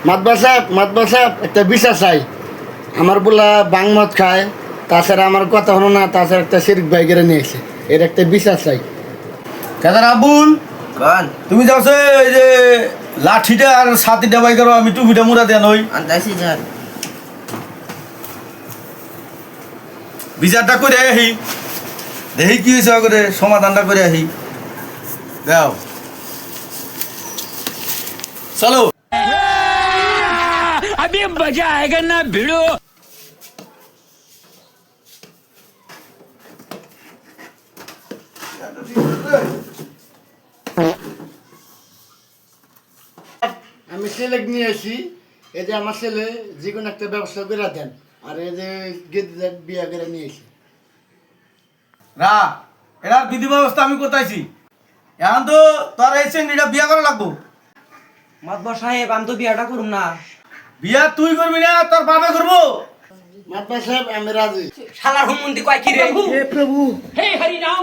মাতবা সাহেব একটা বিচার চাই। আমার বলা বাং মদ খায়, তাছাড়া আমার কথা হলো না, তাছাড়া একটা শিরিক ভাই করে নিয়েছে, এর একটা বিচার চাই। কেদার আবুল, কন তুমি যাওছে এই যে লাঠিটা আর ছাতিটা বাই করো, আমি টুপিটা মুড়া দেন ওই আন্দাইছি যান। বিচারটা করে আহি, দেখি কি হয়েছে করে সমাধানটা করে আহি। দাও চলো। अभी मजा आएगा ना भिड़ो। আমি ছেলে নিয়ে আসি, এই যে আমার ছেলে যে কোনো একটা ব্যবস্থা করে দেন, আর এই যে গেদিদের বিয়া করে নিয়ে আসি। রা এটার বিধি ব্যবস্থা আমি কোথায়ছি, এখন তো তোর এই চেঙ্গিটা বিয়া করা লাগবো। মাতবর সাহেব আমি তো বিয়াটা করুম না। বিয়া তুই করবি না, তোর বাপে করবো। মাতবা সাহেব আমি রাজি। শালার হুমন্দি কয় কি রে? হে প্রভু। हे हरि नाम